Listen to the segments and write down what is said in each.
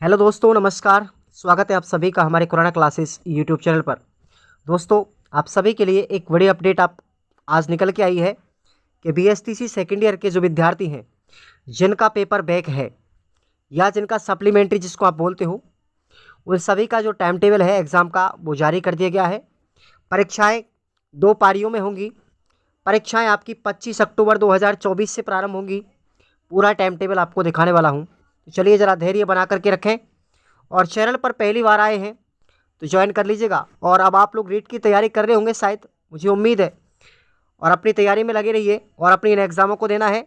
Hello दोस्तों, नमस्कार। स्वागत है आप सभी का हमारे कोरोना क्लासेस यूट्यूब चैनल पर। दोस्तों, आप सभी के लिए एक बड़ी अपडेट आप आज निकल के आई है कि बीएसटीसी सेकेंड ईयर के जो विद्यार्थी हैं जिनका पेपर बैक है या जिनका सप्लीमेंट्री जिसको आप बोलते हो, उन सभी का जो टाइम टेबल है एग्ज़ाम का वो जारी कर दिया गया है। परीक्षाएं दो पारियों में होंगी। परीक्षाएं आपकी 25 अक्टूबर 2024 से प्रारंभ होंगी। पूरा टाइम टेबल आपको दिखाने वाला हूं, तो चलिए ज़रा धैर्य बना करके रखें। और चैनल पर पहली बार आए हैं तो ज्वाइन कर लीजिएगा। और अब आप लोग रीट की तैयारी कर रहे होंगे शायद, मुझे उम्मीद है, और अपनी तैयारी में लगे रहिए और अपनी इन एग्ज़ामों को देना है।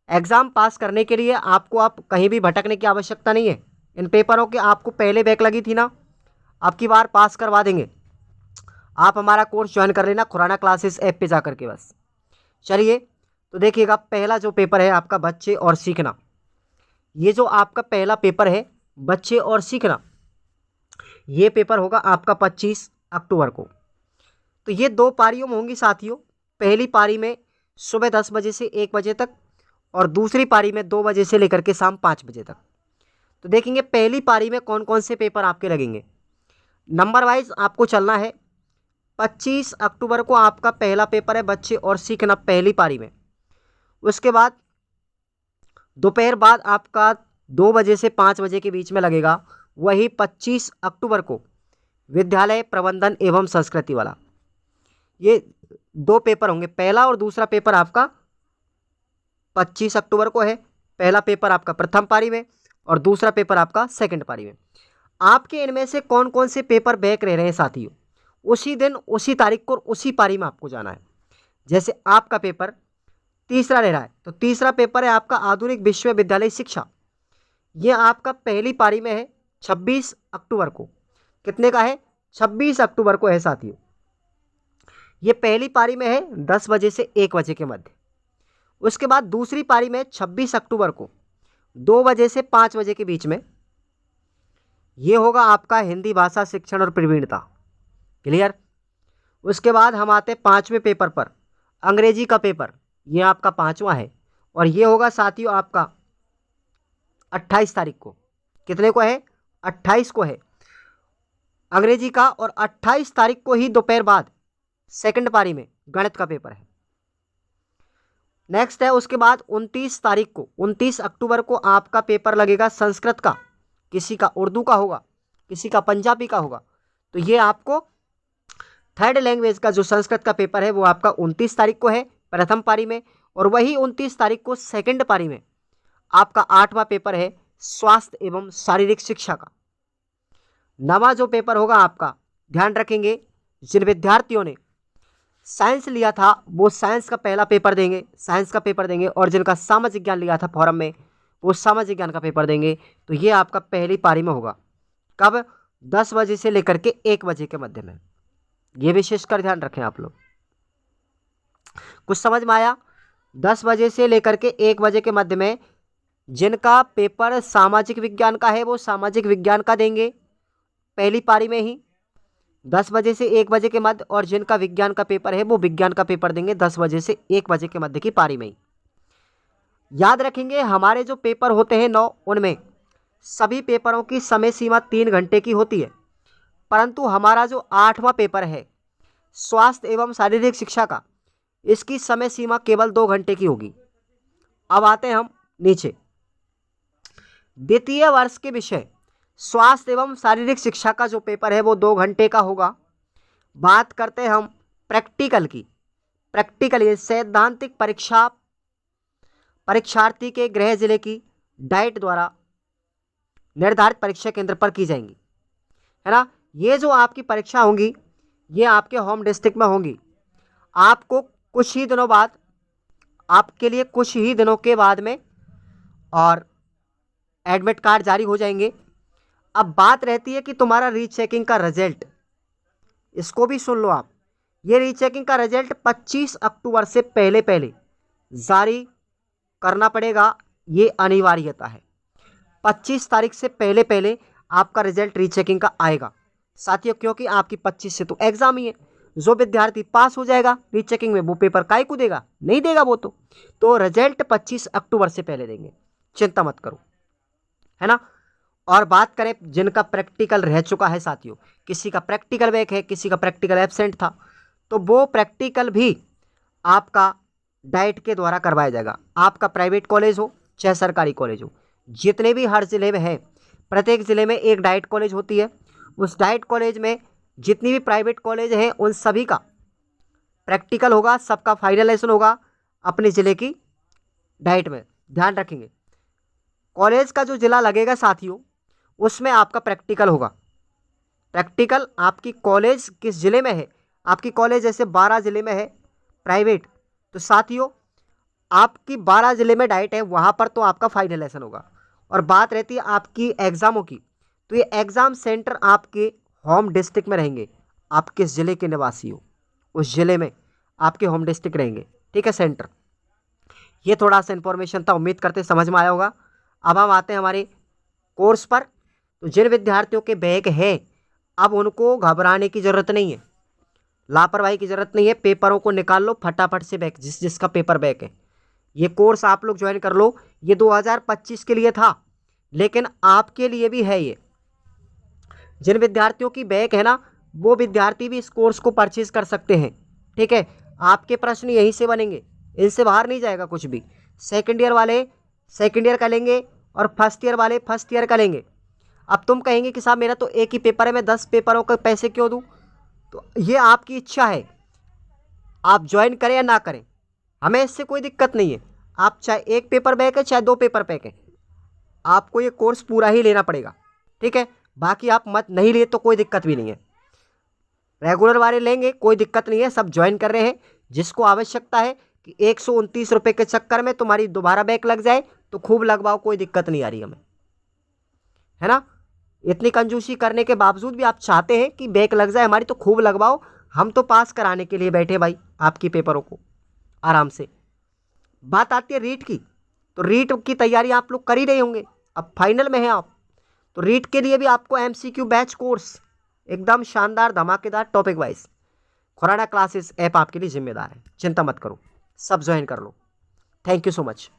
एग्ज़ाम पास करने के लिए आपको आप कहीं भी भटकने की आवश्यकता नहीं है। इन पेपरों के आपको पहले बैक लगी थी ना, अब की बार पास करवा देंगे। आप हमारा कोर्स ज्वाइन कर लेना खुराना क्लासेस ऐप पे जा करके बस। चलिए तो देखिएगा, पहला जो पेपर है आपका बच्चे और सीखना। ये जो आपका पहला पेपर है बच्चे और सीखना, ये पेपर होगा आपका 25 अक्टूबर को। तो ये दो पारियों में होंगी साथियों। पहली पारी में सुबह 10 बजे से 1 बजे तक और दूसरी पारी में 2 बजे से लेकर के शाम 5 बजे तक। तो देखेंगे पहली पारी में कौन कौन से पेपर आपके लगेंगे। नंबर वाइज आपको चलना है। 25 अक्टूबर को आपका पहला पेपर है बच्चे और सीखना पहली पारी में। उसके बाद दोपहर बाद आपका 2 बजे से 5 बजे के बीच में लगेगा वही 25 अक्टूबर को विद्यालय प्रबंधन एवं संस्कृति वाला। ये दो पेपर होंगे, पहला और दूसरा पेपर आपका 25 अक्टूबर को है। पहला पेपर आपका प्रथम पारी में और दूसरा पेपर आपका सेकंड पारी में। आपके इनमें से कौन कौन से पेपर बैक रह रहे हैं साथियों, उसी दिन उसी तारीख को उसी पारी में आपको जाना है। जैसे आपका पेपर तीसरा रह रहा है तो तीसरा पेपर है आपका आधुनिक विश्वविद्यालय शिक्षा। ये आपका पहली पारी में है 26 अक्टूबर को। कितने का है? 26 अक्टूबर को है साथियों। ये पहली पारी में है 10 बजे से 1 बजे के मध्य। उसके बाद दूसरी पारी में 26 अक्टूबर को 2 बजे से 5 बजे के बीच में। ये होगा आपका हिंदी भाषा शिक्षण और प्रवीणता। क्लियर? उसके बाद हम आते हैं पांचवें पेपर पर, अंग्रेजी का पेपर। ये आपका पांचवा है और ये होगा साथियों आपका 28 तारीख को। कितने को है? 28 को है अंग्रेजी का। और 28 तारीख को ही दोपहर बाद सेकंड पारी में गणित का पेपर है। नेक्स्ट है उसके बाद 29 तारीख को, 29 अक्टूबर को आपका पेपर लगेगा संस्कृत का। किसी का उर्दू का होगा, किसी का पंजाबी का होगा। तो ये आपको थर्ड लैंग्वेज का जो संस्कृत का पेपर है वो आपका 29 तारीख को है प्रथम पारी में। और वही 29 तारीख को सेकंड पारी में आपका 8वां पेपर है स्वास्थ्य एवं शारीरिक शिक्षा का। नवा जो पेपर होगा आपका, ध्यान रखेंगे, जिन विद्यार्थियों ने साइंस लिया था वो साइंस का पहला पेपर देंगे, साइंस का पेपर देंगे। और जिनका सामाजिक ज्ञान लिया था फॉरम में वो सामाजिक ज्ञान का पेपर देंगे। तो ये आपका पहली पारी में होगा। कब? 10 बजे से लेकर के 1 बजे के मध्य में। ये विशेषकर ध्यान रखें आप लोग। कुछ समझ में आया? 10 बजे से लेकर के 1 बजे के मध्य में जिनका पेपर सामाजिक विज्ञान का है वो सामाजिक विज्ञान का देंगे पहली पारी में ही 10 बजे से 1 बजे के मध्य। और जिनका विज्ञान का पेपर है वो विज्ञान का पेपर देंगे 10 बजे से 1 बजे के मध्य की पारी में ही। याद रखेंगे हमारे जो पेपर होते हैं 9, उनमें सभी पेपरों की समय सीमा 3 घंटे की होती है। परंतु हमारा जो 8वां पेपर है स्वास्थ्य एवं शारीरिक शिक्षा का, इसकी समय सीमा केवल 2 घंटे की होगी। अब आते हैं हम नीचे। द्वितीय वर्ष के विषय स्वास्थ्य एवं शारीरिक शिक्षा का जो पेपर है वो 2 घंटे का होगा। बात करते हैं हम प्रैक्टिकल की। प्रैक्टिकल ये सैद्धांतिक परीक्षा परीक्षार्थी के गृह जिले की डाइट द्वारा निर्धारित परीक्षा केंद्र पर की जाएंगी, है ना। ये जो आपकी परीक्षा होंगी ये आपके होम डिस्ट्रिक्ट में होंगी। आपको कुछ ही दिनों बाद, आपके लिए कुछ ही दिनों के बाद में और एडमिट कार्ड जारी हो जाएंगे। अब बात रहती है कि तुम्हारा रीचेकिंग का रिजल्ट, इसको भी सुन लो आप। ये रीचेकिंग का रिजल्ट 25 अक्टूबर से पहले पहले जारी करना पड़ेगा, ये अनिवार्यता है। 25 तारीख से पहले पहले आपका रिजल्ट रीचेकिंग का आएगा साथियों, क्योंकि आपकी 25 से तो एग्जाम ही है। जो विद्यार्थी पास हो जाएगा रीचेकिंग में वो पेपर काहे को देगा? नहीं देगा वो तो रिजल्ट 25 अक्टूबर से पहले देंगे, चिंता मत करो, है ना। और बात करें जिनका प्रैक्टिकल रह चुका है साथियों, किसी का प्रैक्टिकल बैक है, किसी का प्रैक्टिकल एब्सेंट था, तो वो प्रैक्टिकल भी आपका डाइट के द्वारा करवाया जाएगा। आपका प्राइवेट कॉलेज हो चाहे सरकारी कॉलेज हो, जितने भी हर ज़िले में है, प्रत्येक ज़िले में एक डाइट कॉलेज होती है। उस डाइट कॉलेज में जितनी भी प्राइवेट कॉलेज हैं उन सभी का प्रैक्टिकल होगा, सबका फाइनलाइजेशन होगा अपने ज़िले की डाइट में। ध्यान रखेंगे, कॉलेज का जो ज़िला लगेगा साथियों उसमें आपका प्रैक्टिकल होगा। प्रैक्टिकल आपकी कॉलेज किस ज़िले में है, आपकी कॉलेज जैसे 12 ज़िले में है प्राइवेट, तो साथियों आपकी 12 ज़िले में डाइट है, वहाँ पर तो आपका फाइनलाइजेशन होगा। और बात रहती है आपकी एग्ज़ामों की, तो ये एग्ज़ाम सेंटर आपके होम डिस्ट्रिक्ट में रहेंगे। आप किस ज़िले के निवासी हो उस ज़िले में आपके होम डिस्ट्रिक्ट रहेंगे, ठीक है, सेंटर। ये थोड़ा सा इन्फॉर्मेशन था, उम्मीद करते समझ में आया होगा। अब हम आते हैं हमारे कोर्स पर। तो जिन विद्यार्थियों के बैक है अब उनको घबराने की ज़रूरत नहीं है, लापरवाही की ज़रूरत नहीं है। पेपरों को निकाल लो फटाफट से बैक, जिसका पेपर बैक है। ये कोर्स आप लोग ज्वाइन कर लो। ये 2025 के लिए था, लेकिन आपके लिए भी है ये। जिन विद्यार्थियों की बैक है ना, वो विद्यार्थी भी इस कोर्स को परचेज कर सकते हैं, ठीक है। आपके प्रश्न यहीं से बनेंगे, इनसे बाहर नहीं जाएगा कुछ भी। सेकेंड ईयर वाले सेकेंड ईयर का लेंगे और फर्स्ट ईयर वाले फर्स्ट ईयर का लेंगे। अब तुम कहेंगे कि साहब मेरा तो एक ही पेपर है, मैं 10 पेपरों के पैसे क्यों दूँ? तो ये आपकी इच्छा है, आप ज्वाइन करें या ना करें, हमें इससे कोई दिक्कत नहीं है। आप चाहे एक पेपर बैक है चाहे 2 पेपर बैक है, आपको ये कोर्स पूरा ही लेना पड़ेगा, ठीक है। बाकी आप मत नहीं लिए तो कोई दिक्कत भी नहीं है, रेगुलर वाले लेंगे कोई दिक्कत नहीं है, सब ज्वाइन कर रहे हैं। जिसको आवश्यकता है कि 129 रुपये के चक्कर में तुम्हारी दोबारा बैक लग जाए तो खूब लगवाओ, कोई दिक्कत नहीं आ रही हमें, है ना। इतनी कंजूसी करने के बावजूद भी आप चाहते हैं कि बैक लग जाए हमारी, तो खूब लगवाओ। हम तो पास कराने के लिए बैठे भाई आपकी पेपरों को आराम से। बात आती है रीट की, तो रीट की तैयारी आप लोग कर ही रहे होंगे, अब फाइनल में है आप। तो रीट के लिए भी आपको MCQ बैच कोर्स एकदम शानदार धमाकेदार topic wise Khurana classes app आपके लिए जिम्मेदार है, चिंता मत करो, सब ज्वाइन कर लो। Thank you so much.